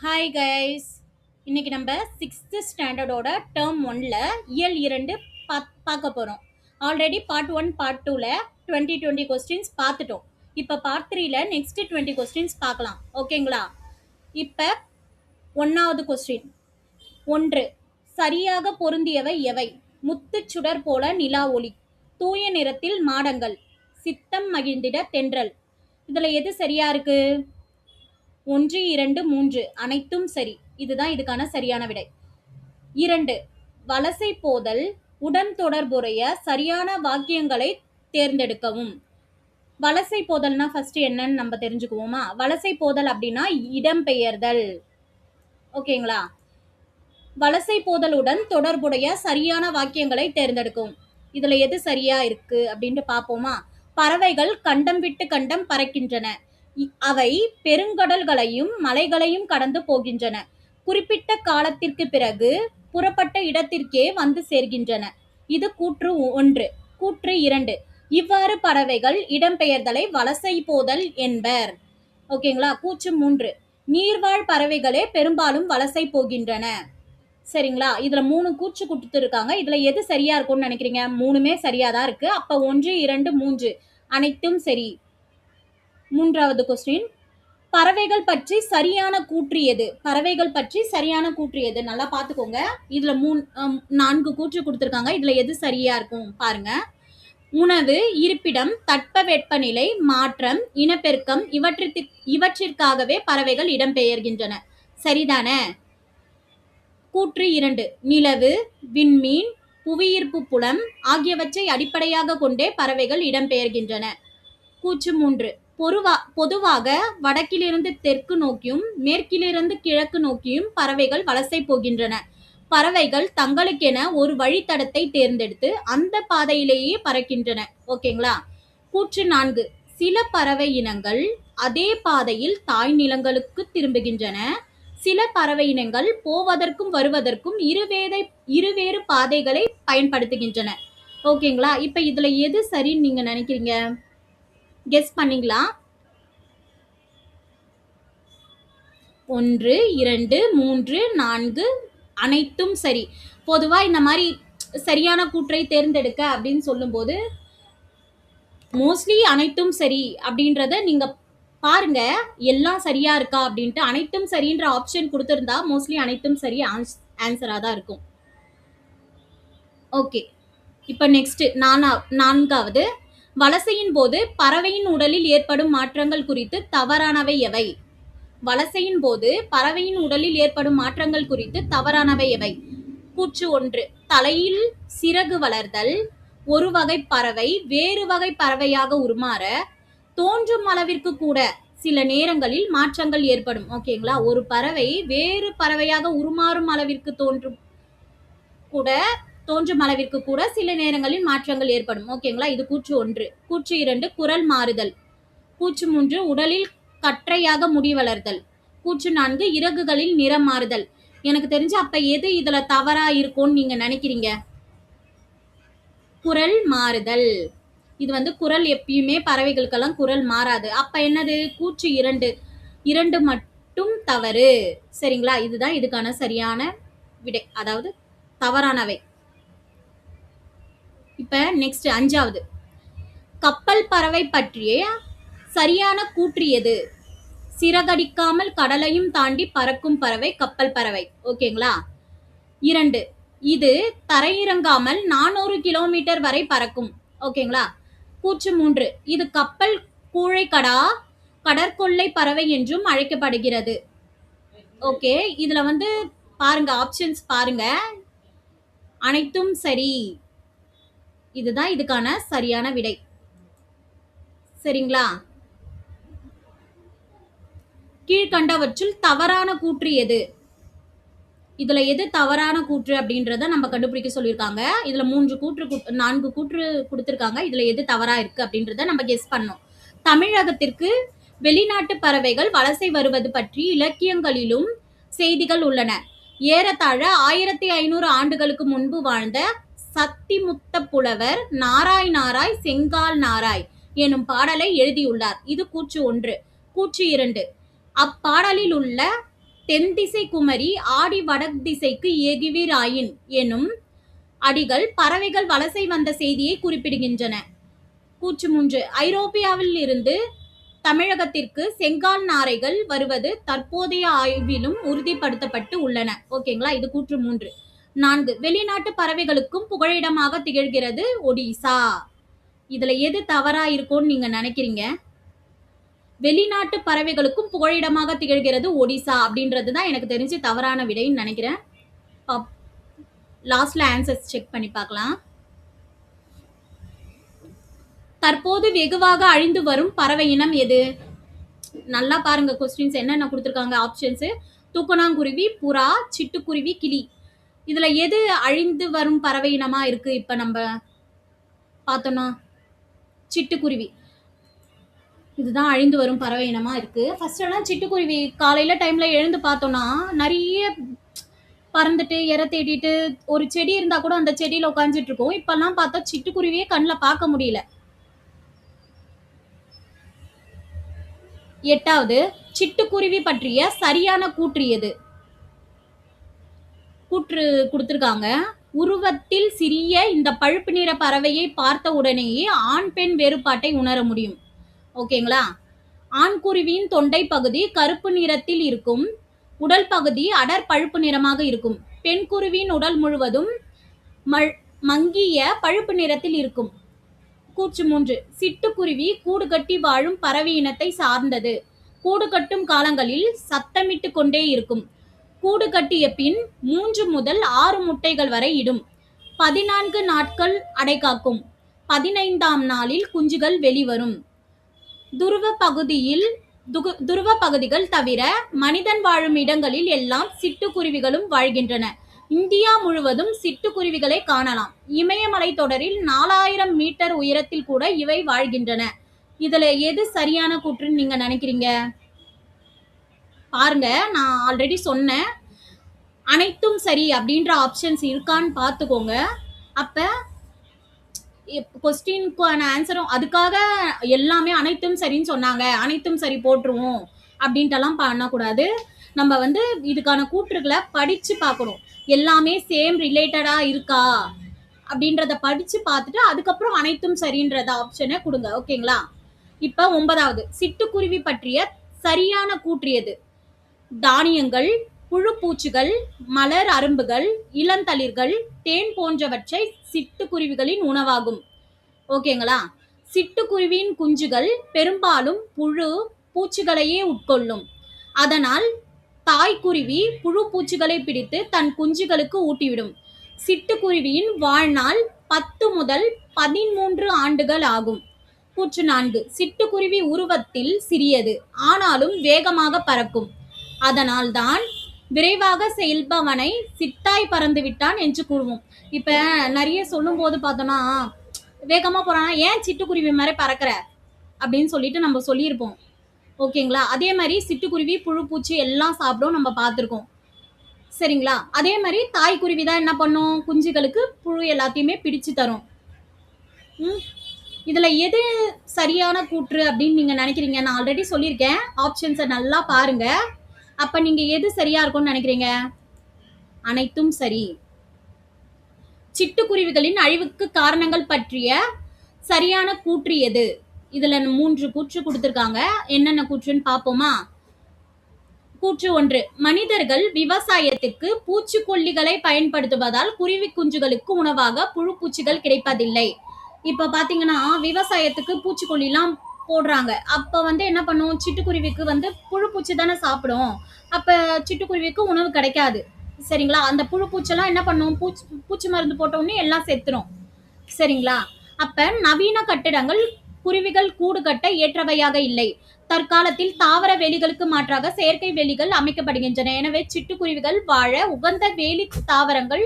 Hi guys. இன்னைக்கு நம்ம sixth ஸ்டாண்டர்டோட term ஒன்ல இயல் 2 பார்க்க போகிறோம். ஆல்ரெடி பார்ட் 1 பார்ட் 2ல 20 கொஸ்டின்ஸ் பார்த்துட்டோம். இப்போ பார்ட் 3ல நெக்ஸ்ட் 20 கொஸ்டின்ஸ் பார்க்கலாம். ஓகேங்களா? இப்போ ஒன்றாவது கொஸ்டின். 1. சரியாக பொருந்தியவை எவை? முத்துச் சுடர் போல நிலா ஒளி, தூய நிறத்தில் மாடங்கள், சித்தம் மகிழ்ந்திட தென்றல். இதில் எது சரியா இருக்கு? 1, 2, 3 அனைத்தும் சரி. இதுதான் இதுக்கான சரியான விடை. 2. வலசை போதல் உடன் தொடர்புடைய சரியான வாக்கியங்களை தேர்ந்தெடுக்கவும். வலசை போதல்னா ஃபர்ஸ்ட் என்னன்னு நம்ம தெரிஞ்சுக்குவோமா? வலசை போதல் அப்படின்னா இடம்பெயர்தல். ஓகேங்களா? வலசை போதலுடன் தொடர்புடைய சரியான வாக்கியங்களை தேர்ந்தெடுக்கும். இதுல எது சரியா இருக்கு அப்படின்ட்டு பார்ப்போமா? பறவைகள் கண்டம் விட்டு கண்டம் பறக்கின்றன. அவை பெருங்கடல்களையும் மலைகளையும் கடந்து போகின்றன. குறிப்பிட்ட காலத்திற்கு பிறகு புறப்பட்ட இடத்திற்கே வந்து சேர்கின்றன. இது கூற்று 1. கூற்று 2. இவ்வாறு பறவைகள் இடம்பெயர்தலை வலசை போதல் என்பர். ஓகேங்களா? கூற்று 3. நீர்வாழ் பறவைகளே பெரும்பாலும் வலசை போகின்றன. சரிங்களா? இதுல 3 கூற்று கொடுத்துருக்காங்க. இதுல எது சரியா இருக்கும்னு நினைக்கிறீங்க? 3மே சரியா தான் இருக்கு. அப்ப 1, 2, 3 அனைத்தும் சரி. 3வது கொஸ்டின். பறவைகள் பற்றி சரியான கூற்று எது? பறவைகள் பற்றி சரியான கூற்று எது? நல்லா பார்த்துக்கோங்க. இதுல 4 கூற்று கொடுத்துருக்காங்க. இதுல எது சரியா இருக்கும் பாருங்க. உணவு, இருப்பிடம், தட்பவெப்பநிலை, மாற்றம், இனப்பெருக்கம் இவற்றிற்காகவே பறவைகள் இடம்பெயர்கின்றன. சரிதானே? கூற்று 2. நிலவு, விண்மீன், புவியீர்ப்பு புலம் ஆகியவற்றை அடிப்படையாக கொண்டே பறவைகள் இடம்பெயர்கின்றன. கூற்று 3. பொதுவாக வடக்கிலிருந்து தெற்கு நோக்கியும் மேற்கிலிருந்து கிழக்கு நோக்கியும் பறவைகள் வலசை போகின்றன. பறவைகள் தங்களுக்கென ஒரு வழித்தடத்தை தேர்ந்தெடுத்து அந்த பாதையிலேயே பறக்கின்றன. ஓகேங்களா? கூற்று 4. சில பறவை இனங்கள் அதே பாதையில் தாய் நிலங்களுக்கு திரும்புகின்றன. சில பறவை இனங்கள் போவதற்கும் வருவதற்கும் இருவேறு பாதைகளை பயன்படுத்துகின்றன. ஓகேங்களா? இப்ப இதுல எது சரின்னு நீங்க நினைக்கிறீங்க? கெஸ் பண்ணீங்களா? 1, 2, 3, 4 அனைத்தும் சரி. பொதுவா இந்த மாதிரி சரியான கூற்றை தேர்ந்தெடுக்க அப்படின்னு சொல்லும்போது மோஸ்ட்லி அனைத்தும் சரி அப்படின்றத நீங்க பாருங்க. எல்லாம் சரியா இருக்கா அப்படின்ட்டு அனைத்தும் சரின்ற ஆப்ஷன் கொடுத்திருந்தா மோஸ்ட்லி அனைத்தும் சரி ஆன்சரா தான் இருக்கும். ஓகே. இப்ப நெக்ஸ்ட் 4வது. வலசையின் போது பறவையின் உடலில் ஏற்படும் மாற்றங்கள் குறித்து தவறானவை எவை? வலசையின் போது பறவையின் உடலில் ஏற்படும் மாற்றங்கள் குறித்து தவறானவை எவை? கூற்று 1. தலையில் சிறகு வளர்தல், ஒரு வகை பறவை வேறு வகை பறவையாக உருமாற தோன்றும் அளவிற்கு கூட சில நேரங்களில் மாற்றங்கள் ஏற்படும். ஓகேங்களா? ஒரு பறவை வேறு பறவையாக உருமாறும் அளவிற்கு தோன்றும் அளவிற்கு கூட சில நேரங்களில் மாற்றங்கள் ஏற்படும். ஓகேங்களா? இது கூற்று 1. கூற்று 2. குரல் மாறுதல். கூற்று 3. உடலில் கற்றையாக முடி வளர்தல். கூற்று 4. இறகுகளில் நிறம் மாறுதல். எனக்கு தெரிஞ்சு அப்ப எது இதுல தவறா இருக்கும்னு நீங்க நினைக்கிறீங்க? குரல் மாறுதல். இது குரல் எப்பயுமே பறவைகளுக்கெல்லாம் குரல் மாறாது. அப்ப என்னது? கூற்று 2 மட்டும் தவறு. சரிங்களா? இதுதான் இதுக்கான சரியான விடை, அதாவது தவறானவை. இப்ப நெக்ஸ்ட் 5வது. கப்பல் பறவை பற்றிய சரியான கூற்று எது? சிறகடிக்காமல் கடலையும் தாண்டி பறக்கும் பறவை கப்பல் பறவை. ஓகேங்களா? 2. இது தரையிறங்காமல் 400 கிலோமீட்டர் வரை பறக்கும். ஓகேங்களா? கூற்று 3. இது கப்பல் கூழைக்கடா கடற்கொள்ளை பறவை என்றும் அழைக்கப்படுகிறது. ஓகே. இதுல பாருங்க, ஆப்ஷன்ஸ் பாருங்க. அனைத்தும் சரி. இதுதான் இதுக்கான சரியான விடை. சரிங்களா? கீழ்கண்டவற்றில் தவறான கூற்று எது? இதுல எது தவறான கூற்று அப்படின்றத நம்ம கண்டுபிடிக்க சொல்லியிருக்காங்க. இதுல 4 கூற்று கொடுத்திருக்காங்க. இதுல எது தவறா இருக்கு அப்படின்றத நம்ம கெஸ் பண்ணோம். தமிழகத்திற்கு வெளிநாட்டு பறவைகள் வலசை வருவது பற்றி இலக்கியங்களிலும் செய்திகள் உள்ளன. ஏறத்தாழ 1500 ஆண்டுகளுக்கு முன்பு வாழ்ந்த சத்திமுத்த புலவர் நாராய் நாராய் செங்கால் நாராய் எனும் பாடலை எழுதியுள்ளார். இது கூற்று 1. கூற்று 2. அப்பாடலில் உள்ள தென்திசை குமரி ஆடி வடதிசைக்கு எகுவீராயின் எனும் அடிகள் பறவைகள் வலசை வந்த செய்தியை குறிப்பிடுகின்றன. கூற்று 3. ஐரோப்பியாவில் இருந்து தமிழகத்திற்கு செங்கால் நாரைகள் வருவது தற்போதைய ஆய்விலும் உறுதிப்படுத்தப்பட்டு உள்ளன. ஓகேங்களா, இது கூற்று 3. 4. வெளிநாட்டு பறவைகளுக்கும் புகழிடமாக திகழ்கிறது ஒடிசா. இதுல எது தவறா இருக்கும்னு நீங்க நினைக்கிறீங்க? வெளிநாட்டு பறவைகளுக்கும் புகழிடமாக திகழ்கிறது ஒடிசா அப்படின்றதுதான் எனக்கு தெரிஞ்சு தவறான விடைன்னு நினைக்கிறேன். லாஸ்ட்ல ஆன்சர்ஸ் செக் பண்ணி பார்க்கலாம். தற்போது வெகுவாக அழிந்து வரும் பறவை இனம் எது? நல்லா பாருங்க, கொஸ்டின்ஸ் என்னென்ன கொடுத்துருக்காங்க. ஆப்ஷன்ஸ்: தூக்கணாங்குருவி, புறா, சிட்டுக்குருவி, கிளி. இதுல எது அழிந்து வரும் பறவை இனமா இருக்கு? இப்ப நம்ம பார்த்தோம்னா சிட்டுக்குருவி இதுதான் அழிந்து வரும் பறவை இனமா இருக்கு. ஃபர்ஸ்ட் எல்லாம் சிட்டுக்குருவி காலையில டைம்ல எழுந்து பார்த்தோம்னா நிறைய பறந்துட்டு இற தேடிட்டு ஒரு செடி இருந்தா கூட அந்த செடியில உட்காந்துட்டு இருக்கும். இப்பெல்லாம் பார்த்தா சிட்டுக்குருவியே கண்ணில் பார்க்க முடியல. 8வது, சிட்டுக்குருவி பற்றிய சரியான கூற்று எது? கூற்று கொடுத்திருக்காங்க. உருவத்தில் சிறிய இந்த பழுப்பு நிற பறவையை பார்த்த உடனேயே ஆண் பெண் வேறுபாட்டை உணர முடியும். ஓகேங்களா. ஆண்குருவியின் தொண்டை பகுதி கருப்பு நிறத்தில் இருக்கும். உடல் பகுதி அடர் பழுப்பு நிறமாக இருக்கும். பெண் குருவியின் உடல் முழுவதும் மங்கிய பழுப்பு நிறத்தில் இருக்கும். கூற்று 3. சிட்டுக்குருவி கூடு கட்டி வாழும் பறவை இனத்தை சார்ந்தது. கூடு கட்டும் காலங்களில் சத்தமிட்டு கொண்டே இருக்கும். கூடு கட்டிய பின் 3 முதல் 6 முட்டைகள் வரை இடும். 14 நாட்கள் அடைகாக்கும். 15ஆம் நாளில் குஞ்சுகள் வெளிவரும். துருவ பகுதிகள் தவிர மனிதன் வாழும் இடங்களில் எல்லாம் சிட்டுக்குருவிகளும் வாழ்கின்றன. இந்தியா முழுவதும் சிட்டுக்குருவிகளை காணலாம். இமயமலை தொடரில் 4000 மீட்டர் உயரத்தில் கூட இவை வாழ்கின்றன. இதுல எது சரியான கூற்றுன்னு நீங்க நினைக்கிறீங்க? பாருங்க, நான் ஆல்ரெடி சொன்னேன், அனைத்தும் சரி அப்படின்ற ஆப்ஷன்ஸ் இருக்கான்னு பார்த்துக்கோங்க. அப்ப கொஸ்டினுக்கான ஆன்சரும் அதுக்காக எல்லாமே அனைத்தும் சரின்னு சொன்னாங்க, அனைத்தும் சரி போட்டுருவோம் அப்படின்ட்டுலாம் பண்ணக்கூடாது. நம்ம இதுக்கான கூற்றுகளை படிச்சு பார்க்கணும். எல்லாமே சேம் ரிலேட்டடா இருக்கா அப்படின்றத படிச்சு பார்த்துட்டு அதுக்கப்புறம் அனைத்தும் சரின்றத ஆப்ஷனை கொடுங்க. ஓகேங்களா. இப்ப 9வது, சிட்டுக்குருவி பற்றிய சரியான கூற்று எது? தானியங்கள், புழு பூச்சிகள், மலர் அரும்புகள், இளந்தளிர்கள், தேன் போன்றவற்றை சிட்டுக்குருவிகளின் உணவாகும். ஓகேங்களா. சிட்டுக்குருவியின் குஞ்சுகள் பெரும்பாலும் புழு பூச்சிகளையே உட்கொள்ளும். அதனால் தாய்க்குருவி புழு பூச்சிகளை பிடித்து தன் குஞ்சுகளுக்கு ஊட்டிவிடும். சிட்டுக்குருவியின் வாழ்நாள் 10 முதல் 13 ஆண்டுகள் ஆகும். கூற்று 4. சிட்டுக்குருவி உருவத்தில் சிறியது, ஆனாலும் வேகமாக பறக்கும். அதனால் தான் விரைவாக செல்பவனை சிட்டாய் பறந்து விட்டான் என்று கூறுவோம். இப்ப நிறைய சொல்லும் போது பார்த்தோம்னா, வேகமா போறானா, ஏன் சிட்டுக்குருவி மாதிரி பறக்கிற அப்படின்னு சொல்லிட்டு நம்ம சொல்லியிருப்போம். ஓகேங்களா. அதே மாதிரி சிட்டுக்குருவி புழு பூச்சி எல்லாம் சாப்பிடும், நம்ம பார்த்துருக்கோம். சரிங்களா. அதே மாதிரி தாய்க்குருவி தான் என்ன பண்ணும், குஞ்சுகளுக்கு புழு எல்லாத்தையுமே பிடிச்சு தரும். இதுல எது சரியான கூற்று அப்படின்னு நீங்க நினைக்கிறீங்க? நான் ஆல்ரெடி சொல்லியிருக்கேன், ஆப்ஷன்ஸை நல்லா பாருங்க. அப்ப நீங்க எது சரியா இருக்கும்னு நினைக்கிறீங்க? அனைத்தும் சரி. சிட்டுக்குருவிகளின் அழிவுக்கு காரணங்கள் பற்றிய சரியான கூற்று எது? இதுல 3 கூற்று கொடுத்திருக்காங்க. என்னென்ன கூற்றுன்னு பார்ப்போமா? கூற்று 1. மனிதர்கள் விவசாயத்துக்கு பூச்சிக்கொல்லிகளை பயன்படுத்துவதால் குருவி குஞ்சுகளுக்கு உணவாக புழு பூச்சிகள் கிடைப்பதில்லை. இப்ப பாத்தீங்கன்னா விவசாயத்துக்கு பூச்சிக்கொல்லிலாம் போடுறாங்க. அப்ப என்ன பண்ணும், சிட்டுக்குருவிக்கு புழு பூச்சி தானே சாப்பிடும். அப்ப சிட்டுக்குருவிக்கு உணவு கிடைக்காது. சரிங்களா. அந்த புழு பூச்செல்லாம் என்ன பண்ணும், பூச்சி மருந்து போட்ட உடனே எல்லாம் செத்துரும். சரிங்களா. அப்ப நவீன கட்டிடங்கள் குருவிகள் கூடு கட்ட ஏற்றவையாக இல்லை. தற்காலத்தில் தாவர வேலிகளுக்கு மாற்றாக செயற்கை வேலிகள் அமைக்கப்படுகின்றன. எனவே சிட்டுக்குருவிகள் வாழ உகந்த வேலி தாவரங்கள்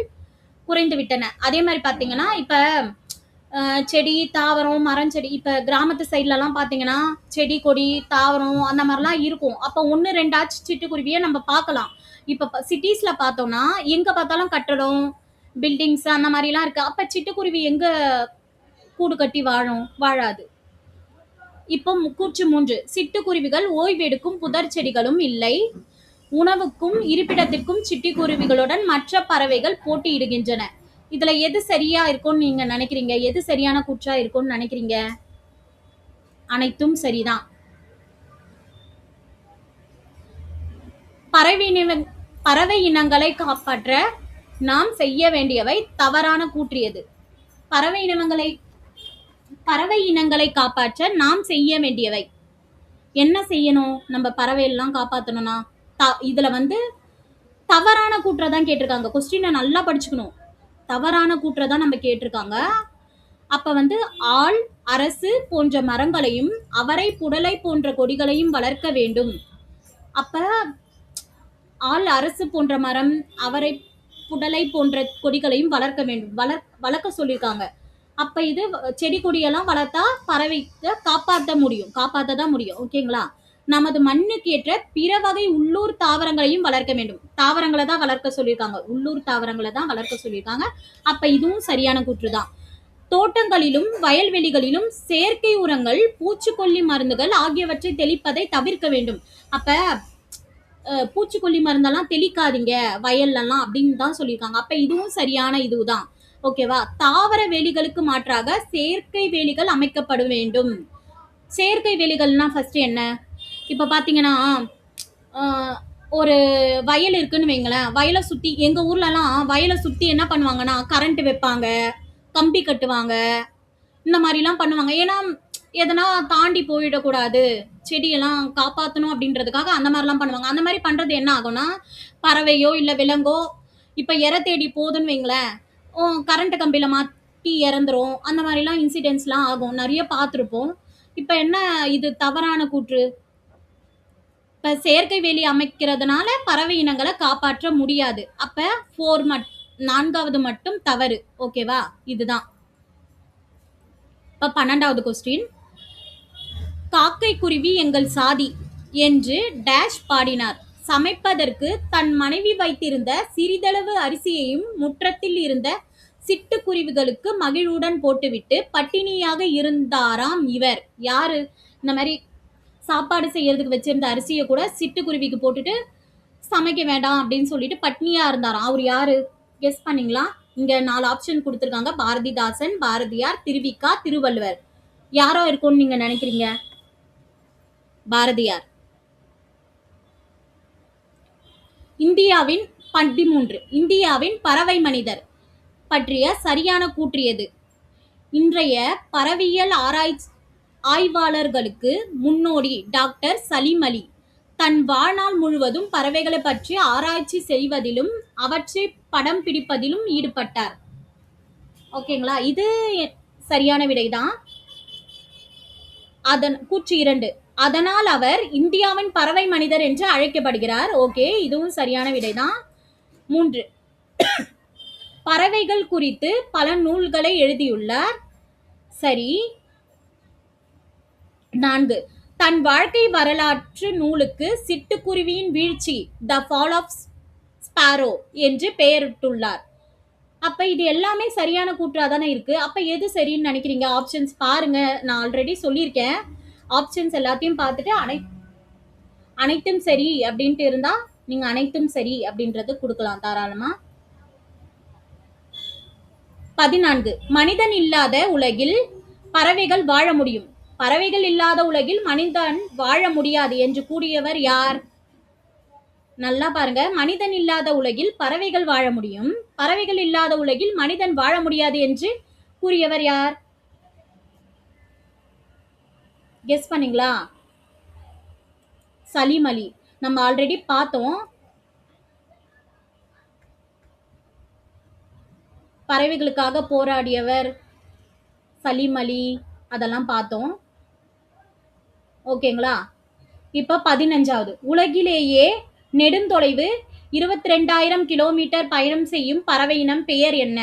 குறைந்து விட்டன. அதே மாதிரி பாத்தீங்கன்னா இப்ப செடி தாவரம் மரம் செடி, இப்ப கிராமத்து சைட்ல எல்லாம் பாத்தீங்கன்னா செடி கொடி தாவரம் அந்த மாதிரிலாம் இருக்கும். அப்ப 1-2 சிட்டுக்குருவியை நம்ம பார்க்கலாம். இப்ப சிட்டிஸ்ல பார்த்தோம்னா எங்க பார்த்தாலும் கட்டடம் பில்டிங்ஸ் அந்த மாதிரி எல்லாம் இருக்கு. அப்ப சிட்டுக்குருவி எங்க கூடு கட்டி வாழாது. இப்போ கூற்று 3. சிட்டுக்குருவிகள் ஓய்வெடுக்கும் புதர் செடிகளும் இல்லை. உணவுக்கும் இருப்பிடத்திற்கும் சிட்டுக்குருவிகளுடன் மற்ற பறவைகள் போட்டியிடுகின்றன. இதுல எது சரியா இருக்கும்னு நீங்க நினைக்கிறீங்க? எது சரியான கூற்றா இருக்கும்னு நினைக்கிறீங்க? அனைத்தும் சரிதான். பறவை இனங்களை காப்பாற்ற நாம் செய்ய வேண்டியவை தவறான கூற்றியது. பறவை இனங்களை காப்பாற்ற நாம் செய்ய வேண்டியவை என்ன செய்யணும்? நம்ம பறவை எல்லாம் காப்பாற்றணும்னா இதுல தவறான கூற்றை தான் கேட்டிருக்காங்க. கொஸ்டினை நல்லா படிச்சுக்கணும். தவறான கூற்றை தான் நம்ம கேட்டிருக்காங்க. அப்ப ஆள், அரசு போன்ற மரங்களையும் அவரை, புடலை போன்ற கொடிகளையும் வளர்க்க வேண்டும். அப்ப ஆள், அரசு போன்ற மரம், அவரை, புடலை போன்ற கொடிகளையும் வளர்க்க வேண்டும். வளர்க்க சொல்லியிருக்காங்க. அப்ப இது செடி கொடியெல்லாம் வளர்த்தா பறவைக்கு காப்பாற்றதான் முடியும். ஓகேங்களா? நமது மண்ணுக்கு ஏற்ற பிற வகை உள்ளூர் தாவரங்களையும் வளர்க்க வேண்டும். தாவரங்களை தான் வளர்க்க சொல்லியிருக்காங்க. உள்ளூர் தாவரங்களை தான் வளர்க்க சொல்லியிருக்காங்க. அப்ப இதுவும் சரியான கூற்றுதான். தோட்டங்களிலும் வயல்வெளிகளிலும் செயற்கை உரங்கள், பூச்சிக்கொல்லி மருந்துகள் ஆகியவற்றை தெளிப்பதை தவிர்க்க வேண்டும். அப்ப பூச்சிக்கொல்லி மருந்தெல்லாம் தெளிக்காதீங்க வயல்லாம் அப்படின்னு தான் சொல்லியிருக்காங்க. அப்ப இதுவும் சரியான இதுதான். ஓகேவா? தாவர வேலிகளுக்கு மாற்றாக செயற்கை வேலிகள் அமைக்கப்பட வேண்டும். செயற்கை வேலிகள்னா ஃபர்ஸ்ட் என்ன? இப்ப பாத்தீங்கன்னா ஒரு வயல் இருக்குன்னு வைங்களேன். வயலை சுத்தி, எங்க ஊர்லலாம் வயலை சுத்தி என்ன பண்ணுவாங்கன்னா கரண்ட் வைப்பாங்க, கம்பி கட்டுவாங்க, இந்த மாதிரிலாம் பண்ணுவாங்க. ஏன்னா எதனா தாண்டி போயிடக்கூடாது, செடியெல்லாம் காப்பாற்றணும் அப்படின்றதுக்காக அந்த மாதிரிலாம் பண்ணுவாங்க. அந்த மாதிரி பண்றது என்ன ஆகும்னா, பறவையோ இல்லை விலங்கோ இப்போ இற தேடி போகுதுன்னு வைங்களேன், கரண்ட் கம்பியில மாட்டி இறந்துரும். அந்த மாதிரிலாம் இன்சிடென்ட்ஸ்லாம் ஆகும், நிறைய பார்த்துருப்போம். இப்போ என்ன, இது தவறான கூற்று. இப்போ செயற்கை வேலி அமைக்கிறதுனால பறவை இனங்களை காப்பாற்ற முடியாது. அப்போ 4வது மட்டும் தவறு. ஓகேவா? இதுதான். இப்போ 12வது கொஸ்டின். காக்கை குருவி எங்கள் சாதி என்று டேஷ் பாடினார். சமைப்பதற்கு தன் மனைவி வைத்திருந்த சிறிதளவு அரிசியையும் முற்றத்தில் இருந்த சிட்டுக்குருவிகளுக்கு மகிழ்வுடன் போட்டுவிட்டு பட்டினியாக இருந்தாராம் இவர். யாரு? இந்த மாதிரி சாப்பாடு செய்யறதுக்கு வச்சிருந்த அரிசியை கூட சிட்டுக்குருவிக்கு போட்டுட்டு சமைக்க வேண்டாம் அப்படின்னு சொல்லிட்டு பட்னியா இருந்தாராம். அவர் யாரு? கெஸ் பண்ணீங்களா? இங்க 4 ஆப்ஷன் கொடுத்துருக்காங்க. பாரதிதாசன், பாரதியார், திருவிக்கா, திருவள்ளுவர். யாரோ இருக்கும்னு நீங்க நினைக்கிறீங்க? பாரதியார். இந்தியாவின் 13 இந்தியாவின் பறவை மனிதர் பற்றிய சரியான கூற்றியது. இன்றைய பறவையியல் ஆய்வாளர்களுக்கு முன்னோடி டாக்டர் சலீம் அலி தன் வாழ்நாள் முழுவதும் பறவைகளை பற்றி ஆராய்ச்சி செய்வதிலும் அவற்றை படம் பிடிப்பதிலும் ஈடுபட்டார். ஓகேங்களா? இது சரியான விடைதான். கூற்று 2, அதனால் அவர் இந்தியாவின் பறவை மனிதர் என்று அழைக்கப்படுகிறார். ஓகே, இதுவும் சரியான விடைதான். 3, பறவைகள் குறித்து பல நூல்களை எழுதியுள்ளார். சரி. 4, தன் வாழ்க்கை வரலாற்று நூலுக்கு சிட்டுக்குருவியின் வீழ்ச்சி, த ஃபால் ஆஃப் ஸ்பாரோ என்று பெயரிட்டுள்ளார். அப்ப இது எல்லாமே சரியான கூற்றா தானே இருக்கு. அப்ப எது சரின்னு நினைக்கிறீங்க? ஆப்ஷன்ஸ் பாருங்க. நான் ஆல்ரெடி சொல்லியிருக்கேன். ஆப்ஷன்ஸ் எல்லாத்தையும் பார்த்துட்டு அனைத்தும் சரி அப்படின்ட்டு இருந்தா நீங்க அனைத்தும் சரி அப்படின்றது கொடுக்கலாம் தாராளமா. 14, மனிதன் இல்லாத உலகில் பறவைகள் வாழ முடியும், பறவைகள் இல்லாத உலகில் மனிதன் வாழ முடியாது என்று கூறியவர் யார்? நல்லா பாருங்க. மனிதன் இல்லாத உலகில் பறவைகள் வாழ முடியும், பறவைகள் இல்லாத உலகில் மனிதன் வாழ முடியாது என்று கூறியவர் யார்? கெஸ் பண்ணீங்களா? சலீம் அலி. நம்ம ஆல்ரெடி பார்த்தோம். பறவைகளுக்காக போராடியவர் சலீம் அலி, அதெல்லாம் பார்த்தோம். ஓகேங்களா? இப்ப 15வது. உலகிலேயே நெடுந்தொலைவு 22,000 கிலோமீட்டர் பயணம் செய்யும் பறவை இனம் பெயர் என்ன?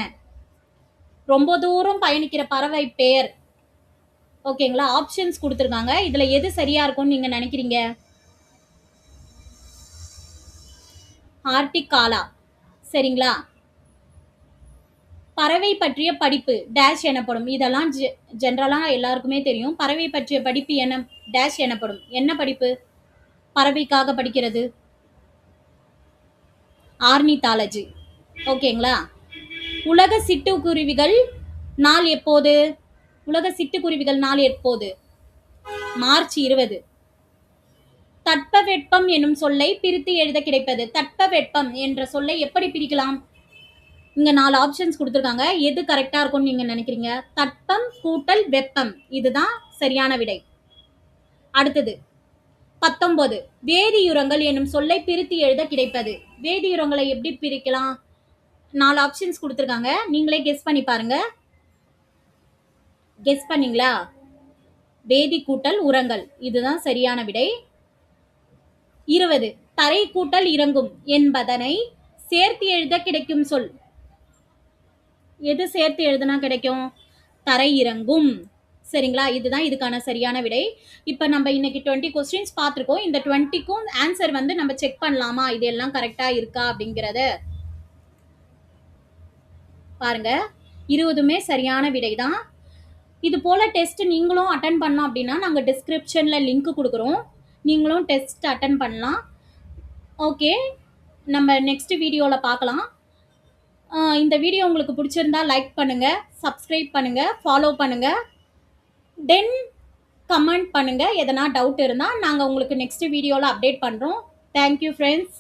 ரொம்ப தூரம் பயணிக்கிற பறவை பெயர். ஓகேங்களா? ஆப்ஷன்ஸ் கொடுத்துருக்காங்க. இதுல எது சரியா இருக்கும்னு நீங்க நினைக்கிறீங்க? ஆர்டிக் காலா. சரிங்களா? பறவை பற்றிய படிப்பு டேஷ் எனப்படும். இதெல்லாம் ஜென்ரலா எல்லாருக்குமே தெரியும். பறவை பற்றிய படிப்பு என்ன டேஷ் எனப்படும். என்ன படிப்பு? பறவைக்காக படிக்கிறது. ஆர்னிதாலஜி. ஓகேங்களா? உலக சிட்டுக்குருவிகள் நாள் எப்போது? உலக சிட்டுக்குருவிகள் நாள் எப்போது? மார்ச் 20. தட்பவெப்பம் எனும் சொல்லை பிரித்து எழுத கிடைப்பது. தட்பவெப்பம் என்ற சொல்லை எப்படி பிரிக்கலாம்? இங்க 4 ஆப்ஷன்ஸ் கொடுத்துருக்காங்க. எது கரெக்டா இருக்கும்னு நீங்க நினைக்கிறீங்க? தட்பம் கூட்டல் வெப்பம். இதுதான் சரியான விடை. அடுத்தது 19. வேதியுரங்கள் எனும் சொல்லை பிரித்து எழுத கிடைப்பது. வேதியுரங்களை எப்படி பிரிக்கலாம்? 4 ஆப்ஷன்ஸ் கொடுத்துருக்காங்க. நீங்களே கெஸ் பண்ணி பாருங்க. கெஸ் பண்ணீங்களா? வேதி கூட்டல் உரங்கள். இதுதான் சரியான விடை. 20. தரை கூட்டல் இறங்கும் என்பதனை சேர்த்து எழுத கிடைக்கும் சொல். எது சேர்த்து எழுதுனா கிடைக்கும்? தரை இறங்கும். சரிங்களா? இதுதான் இதுக்கான சரியான விடை. இப்போ நம்ம இன்னைக்கு 20 கொஸ்டின்ஸ் பார்த்துருக்கோம். இந்த 20க்கும் ஆன்சர் வந்து நம்ம செக் பண்ணலாமா, இது எல்லாம் கரெக்டா இருக்கா அப்படிங்கிறத பாருங்க. 20மே சரியான விடை தான். இது போல டெஸ்ட் நீங்களும் அட்டன் பண்ணோம் அப்படின்னா நாங்கள் டிஸ்கிரிப்ஷன்ல லிங்க் கொடுக்குறோம். நீங்களும் டெஸ்ட் அட்டன் பண்ணலாம். ஓகே, நம்ம நெக்ஸ்ட் வீடியோவில் பார்க்கலாம். இந்த வீடியோ உங்களுக்கு பிடிச்சிருந்தா லைக் பண்ணுங்க, சப்ஸ்கிரைப் பண்ணுங்க, ஃபாலோ பண்ணுங்க, தென் கமெண்ட் பண்ணுங்க. எதனா டவுட் இருந்தால் நாங்கள் உங்களுக்கு நெக்ஸ்ட் வீடியோவில் அப்டேட் பண்ணுறோம். Thank you friends.